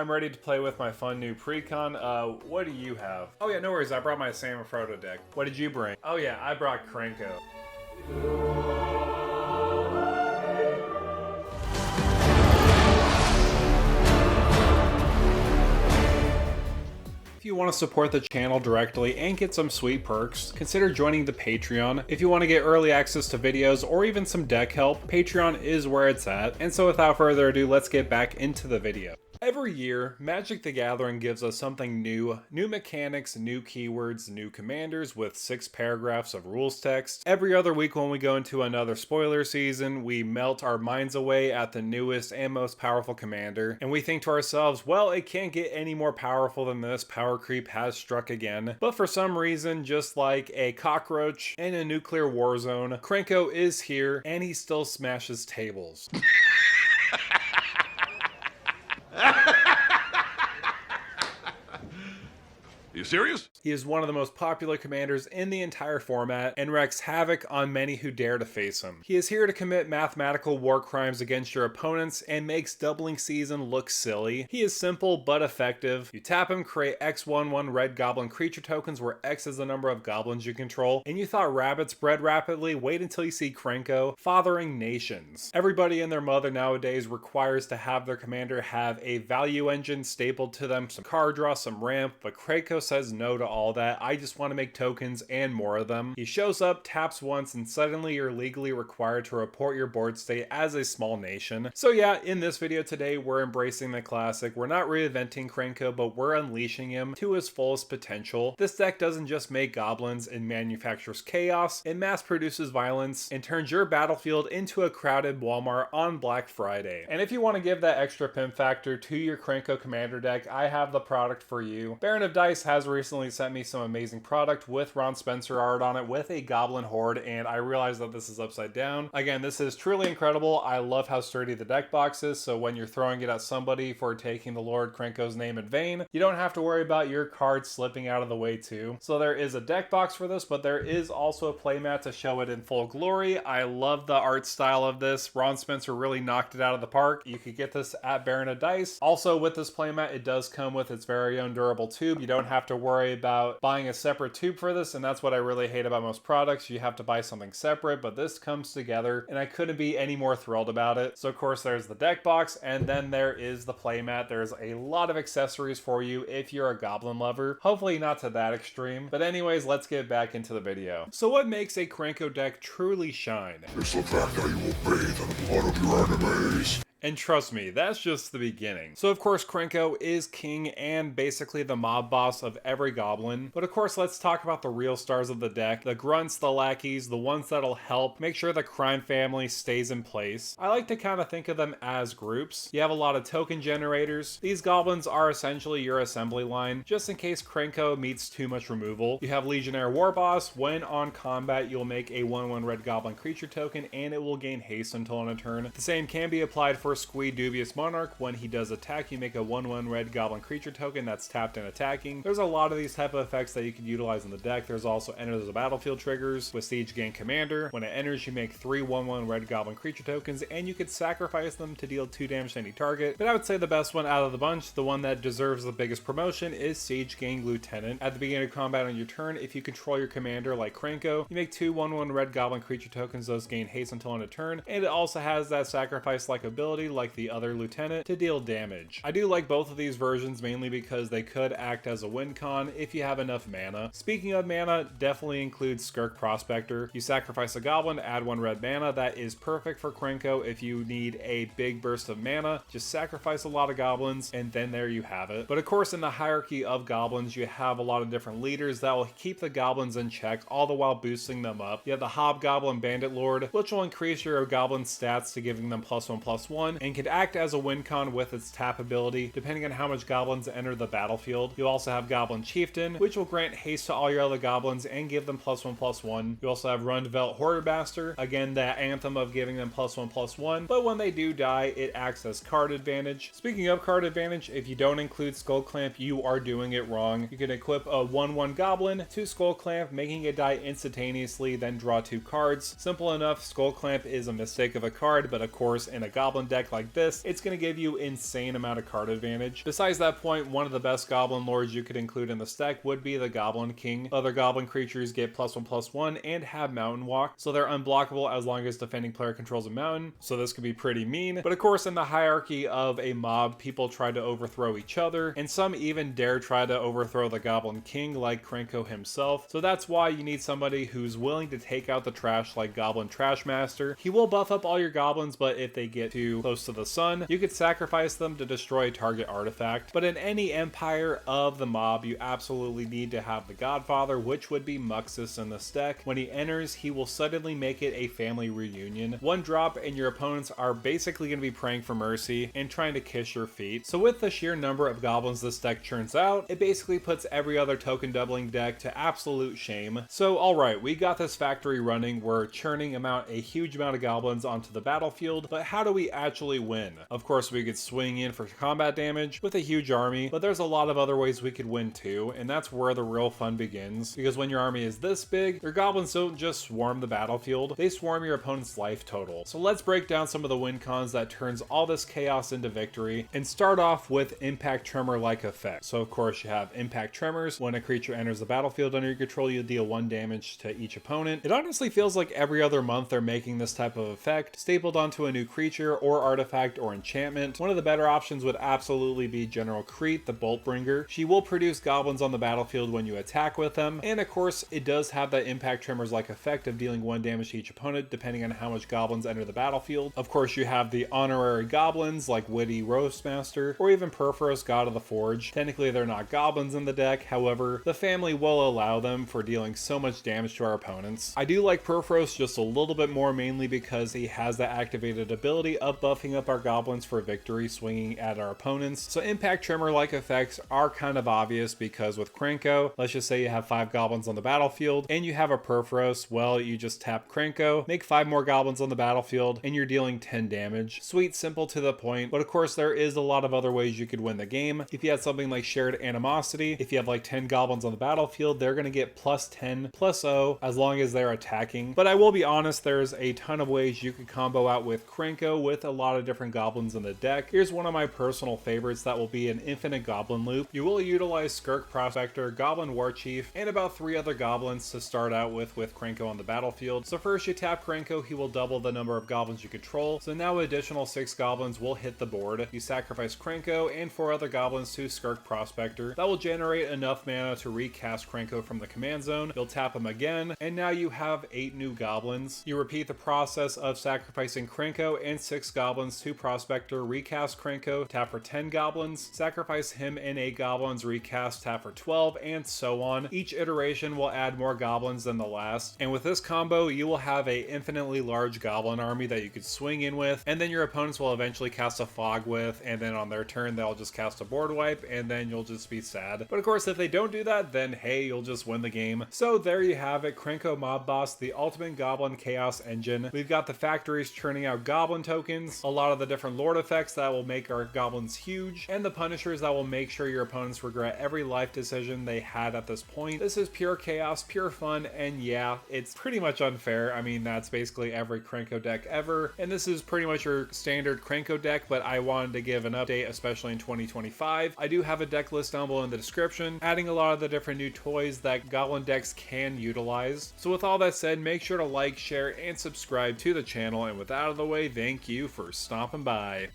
I'm ready to play with my fun new precon. What do you have? Oh yeah, no worries, I brought my Salmon Proto deck. What did you bring? Oh yeah, I brought Krenko. If you want to support the channel directly and get some sweet perks, consider joining the Patreon. If you want to get early access to videos or even some deck help, Patreon is where it's at. And so without further ado, let's get back into the video. Every year, Magic the Gathering gives us something new mechanics, new keywords, new commanders with 6 paragraphs of rules text. Every other week when we go into another spoiler season, we melt our minds away at the newest and most powerful commander, and we think to ourselves, well, it can't get any more powerful than this, power creep has struck again. But for some reason, just like a cockroach in a nuclear war zone, Krenko is here, and he still smashes tables. You serious? He is one of the most popular commanders in the entire format and wreaks havoc on many who dare to face him. He is here to commit mathematical war crimes against your opponents and makes doubling season look silly. He is simple but effective. You tap him, create X11 red goblin creature tokens where X is the number of goblins you control, and you thought rabbits bred rapidly? Wait until you see Krenko fathering nations. Everybody and their mother nowadays requires to have their commander have a value engine stapled to them, some card draw, some ramp, but Krenko says no to all that. I just want to make tokens and more of them. He shows up, taps once, and suddenly you're legally required to report your board state as a small nation. So yeah, in this video today, we're embracing the classic. We're not reinventing Krenko, but we're unleashing him to his fullest potential. This deck doesn't just make goblins and manufactures chaos, it mass produces violence and turns your battlefield into a crowded Walmart on Black Friday. And if you want to give that extra pimp factor to your Krenko commander deck, I have the product for you. Baron of Dice has recently sent me some amazing product with Ron Spencer art on it with a goblin horde, and I realized that this is upside down. Again, this is truly incredible. I love how sturdy the deck box is, so when you're throwing it at somebody for taking the Lord Krenko's name in vain, you don't have to worry about your cards slipping out of the way too. So there is a deck box for this, but there is also a playmat to show it in full glory. I love the art style of this. Ron Spencer really knocked it out of the park. You could get this at Baron of Dice. Also with this playmat, it does come with its very own durable tube. You don't have to worry about buying a separate tube for this, and that's what I really hate about most products. You have to buy something separate, but this comes together and I couldn't be any more thrilled about it. So of course there's the deck box, and then there is the playmat. There's a lot of accessories for you if you're a goblin lover. Hopefully not to that extreme, but anyways, let's get back into the video. So what makes a Krenko deck truly shine? It's the fact that you will bathe in the blood of your enemies. And trust me, that's just the beginning. So of course Krenko is king and basically the mob boss of every goblin. But of course let's talk about the real stars of the deck. The grunts, the lackeys, the ones that'll help make sure the crime family stays in place. I like to kind of think of them as groups. You have a lot of token generators. These goblins are essentially your assembly line, just in case Krenko meets too much removal. You have Legionnaire War Boss. When on combat, you'll make a 1/1 red goblin creature token and it will gain haste until on a turn. The same can be applied for Squee Dubious Monarch. When he does attack, you make a 1/1 red goblin creature token that's tapped and attacking. There's a lot of these type of effects that you can utilize in the deck. There's also Enters the Battlefield triggers with Siege Gang Commander. When it enters, you make 3 1/1 red goblin creature tokens and you could sacrifice them to deal 2 damage to any target. But I would say the best one out of the bunch, the one that deserves the biggest promotion, is Siege Gang Lieutenant. At the beginning of combat on your turn, if you control your commander like Krenko, you make 2 1/1 red goblin creature tokens. Those gain haste until on a turn, and it also has that sacrifice-like ability like the other lieutenant to deal damage. I do like both of these versions mainly because they could act as a win con if you have enough mana. Speaking of mana, definitely includes Skirk Prospector. You sacrifice a goblin, add 1 red mana. That is perfect for Krenko if you need a big burst of mana. Just sacrifice a lot of goblins and then there you have it. But of course in the hierarchy of goblins, you have a lot of different leaders that will keep the goblins in check all the while boosting them up. You have the Hobgoblin Bandit Lord, which will increase your goblin stats to giving them +1/+1 and can act as a win con with its tap ability, depending on how much goblins enter the battlefield. You also have Goblin Chieftain, which will grant haste to all your other goblins and give them +1/+1. You also have Rundvelt Hoardmaster, again that anthem of giving them +1/+1, but when they do die, it acts as card advantage. Speaking of card advantage, if you don't include Skull Clamp, you are doing it wrong. You can equip a 1/1 Goblin to Skull Clamp, making it die instantaneously, then draw 2 cards. Simple enough. Skull Clamp is a mistake of a card, but of course in a Goblin deck deck like this, it's going to give you insane amount of card advantage. Besides that point, one of the best Goblin lords you could include in this deck would be the Goblin King. Other Goblin creatures get +1/+1 and have Mountain Walk, so they're unblockable as long as defending player controls a mountain, so this could be pretty mean. But of course, in the hierarchy of a mob, people try to overthrow each other, and some even dare try to overthrow the Goblin King like Krenko himself, so that's why you need somebody who's willing to take out the trash like Goblin Trashmaster. He will buff up all your goblins, but if they get too close to the sun, you could sacrifice them to destroy a target artifact. But in any empire of the mob, you absolutely need to have the Godfather, which would be Muxus in this deck. When he enters, he will suddenly make it a family reunion. One drop and your opponents are basically going to be praying for mercy and trying to kiss your feet. So with the sheer number of goblins this deck churns out, it basically puts every other token doubling deck to absolute shame. So alright, we got this factory running, we're churning a huge amount of goblins onto the battlefield, but how do we actually win? Of course, we could swing in for combat damage with a huge army, but there's a lot of other ways we could win too, and that's where the real fun begins, because when your army is this big, your goblins don't just swarm the battlefield, they swarm your opponent's life total. So let's break down some of the win cons that turns all this chaos into victory, and start off with Impact Tremor-like effect. So of course you have Impact Tremors. When a creature enters the battlefield under your control, you deal 1 damage to each opponent. It honestly feels like every other month they're making this type of effect stapled onto a new creature or artifact or enchantment. One of the better options would absolutely be General Crete, the Boltbringer. She will produce goblins on the battlefield when you attack with them, and of course it does have that Impact Tremors-like effect of dealing 1 damage to each opponent depending on how much goblins enter the battlefield. Of course you have the honorary goblins like Witty Roastmaster or even Perforos, God of the Forge. Technically they're not goblins in the deck, however the family will allow them for dealing so much damage to our opponents. I do like Perforos just a little bit more, mainly because he has that activated ability of buffing up our goblins for victory, swinging at our opponents. So Impact Tremor-like effects are kind of obvious, because with Krenko, let's just say you have 5 goblins on the battlefield and you have a Perforos, well, you just tap Krenko, make 5 more goblins on the battlefield, and you're dealing 10 damage. Sweet, simple, to the point, but of course there is a lot of other ways you could win the game. If you had something like Shared Animosity, if you have like 10 goblins on the battlefield, they're going to get +10/+0 as long as they're attacking. But I will be honest, there's a ton of ways you could combo out with Krenko with a lot of different goblins in the deck. Here's one of my personal favorites that will be an infinite goblin loop. You will utilize Skirk Prospector, Goblin War Chief, and about 3 other goblins to start out with Krenko on the battlefield. So first you tap Krenko, he will double the number of goblins you control, so now additional 6 goblins will hit the board. You sacrifice Krenko and 4 other goblins to Skirk Prospector. That will generate enough mana to recast Krenko from the command zone. You'll tap him again, and now you have 8 new goblins. You repeat the process of sacrificing Krenko and 6 goblins to Prospector, recast Krenko, tap for 10 goblins, sacrifice him and 8 goblins, recast, tap for 12, and so on. Each iteration will add more goblins than the last, and with this combo you will have a infinitely large goblin army that you could swing in with, and then your opponents will eventually cast a fog with, and then on their turn they'll just cast a board wipe, and then you'll just be sad. But of course if they don't do that, then hey, you'll just win the game. So there you have it, Krenko Mob Boss, the ultimate goblin chaos engine. We've got the factories churning out goblin tokens, a lot of the different lord effects that will make our goblins huge, and the punishers that will make sure your opponents regret every life decision they had at this point. This is pure chaos, pure fun, and yeah, it's pretty much unfair. I mean, that's basically every Krenko deck ever, and this is pretty much your standard Krenko deck, but I wanted to give an update, especially in 2025. I do have a deck list down below in the description, adding a lot of the different new toys that goblin decks can utilize. So with all that said, make sure to like, share, and subscribe to the channel, and with that out of the way, thank you for stopping by.